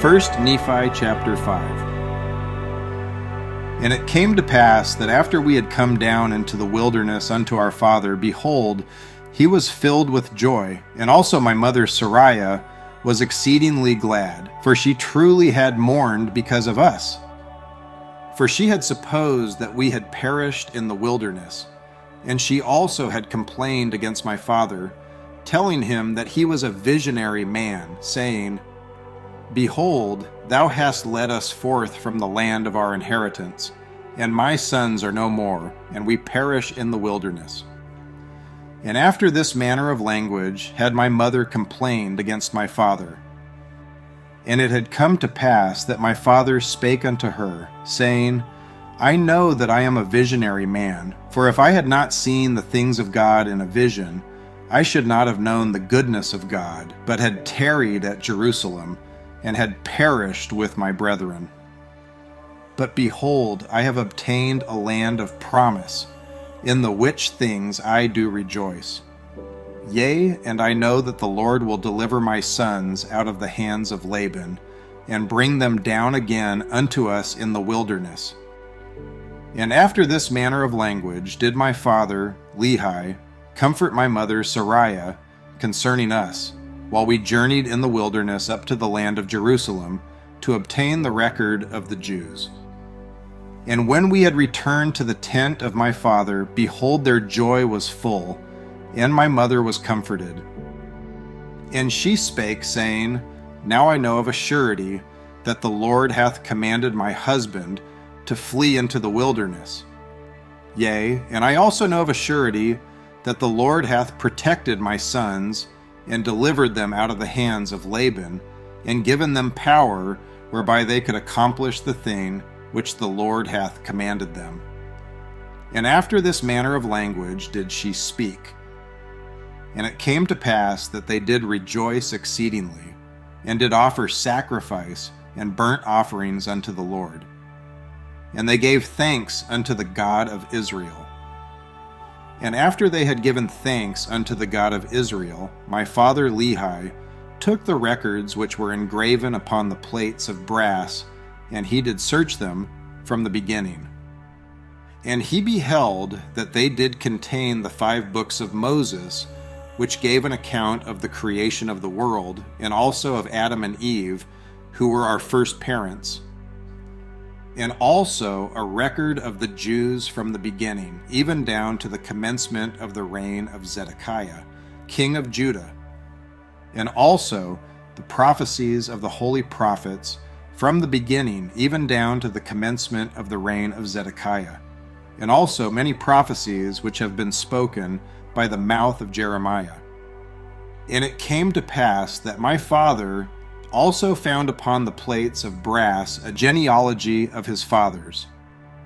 1 Nephi chapter 5. And it came to pass that after we had come down into the wilderness unto our father, behold, he was filled with joy, and also my mother Sariah was exceedingly glad, for she truly had mourned because of us. For she had supposed that we had perished in the wilderness, and she also had complained against my father, telling him that he was a visionary man, saying, Behold, thou hast led us forth from the land of our inheritance, and my sons are no more, and we perish in the wilderness. And after this manner of language had my mother complained against my father. And it had come to pass that my father spake unto her, saying, I know that I am a visionary man, for if I had not seen the things of God in a vision, I should not have known the goodness of God, but had tarried at Jerusalem, and had perished with my brethren. But behold, I have obtained a land of promise, in the which things I do rejoice. Yea, and I know that the Lord will deliver my sons out of the hands of Laban, and bring them down again unto us in the wilderness. And after this manner of language did my father, Lehi, comfort my mother, Sariah, concerning us, while we journeyed in the wilderness up to the land of Jerusalem, to obtain the record of the Jews. And when we had returned to the tent of my father, behold, their joy was full, and my mother was comforted. And she spake, saying, Now I know of a surety that the Lord hath commanded my husband to flee into the wilderness. Yea, and I also know of a surety that the Lord hath protected my sons, and delivered them out of the hands of Laban, and given them power whereby they could accomplish the thing which the Lord hath commanded them. And after this manner of language did she speak. And it came to pass that they did rejoice exceedingly, and did offer sacrifice and burnt offerings unto the Lord. And they gave thanks unto the God of Israel. And after they had given thanks unto the God of Israel, my father Lehi took the records which were engraven upon the plates of brass, and he did search them from the beginning. And he beheld that they did contain the 5 books of Moses, which gave an account of the creation of the world, and also of Adam and Eve, who were our first parents, and also a record of the Jews from the beginning, even down to the commencement of the reign of Zedekiah, king of Judah, and also the prophecies of the holy prophets from the beginning, even down to the commencement of the reign of Zedekiah, and also many prophecies which have been spoken by the mouth of Jeremiah. And it came to pass that my father also found upon the plates of brass a genealogy of his fathers,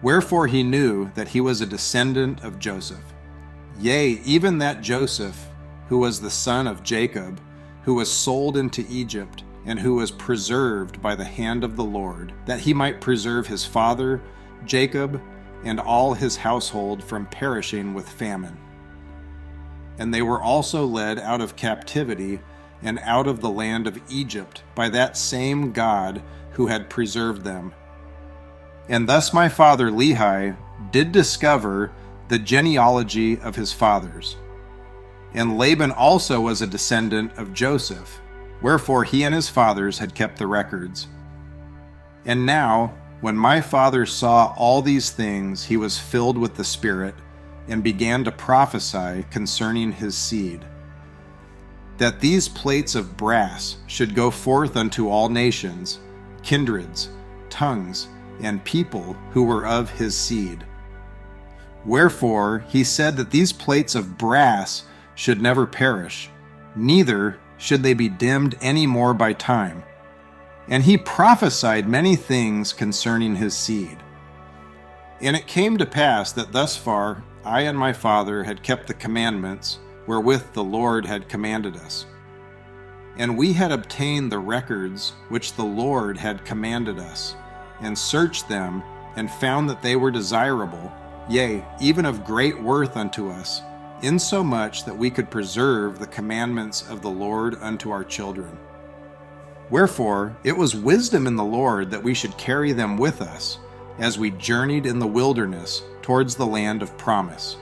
wherefore he knew that he was a descendant of Joseph. Yea, even that Joseph, who was the son of Jacob, who was sold into Egypt, and who was preserved by the hand of the Lord, that he might preserve his father, Jacob, and all his household from perishing with famine. And they were also led out of captivity and out of the land of Egypt by that same God who had preserved them. And thus my father Lehi did discover the genealogy of his fathers. And Laban also was a descendant of Joseph, wherefore he and his fathers had kept the records. And now, when my father saw all these things, he was filled with the Spirit, and began to prophesy concerning his seed, that these plates of brass should go forth unto all nations, kindreds, tongues, and people who were of his seed. Wherefore he said that these plates of brass should never perish, neither should they be dimmed any more by time. And he prophesied many things concerning his seed. And it came to pass that thus far I and my father had kept the commandments wherewith the Lord had commanded us. And we had obtained the records which the Lord had commanded us, and searched them, and found that they were desirable, yea, even of great worth unto us, insomuch that we could preserve the commandments of the Lord unto our children. Wherefore it was wisdom in the Lord that we should carry them with us, as we journeyed in the wilderness towards the land of promise,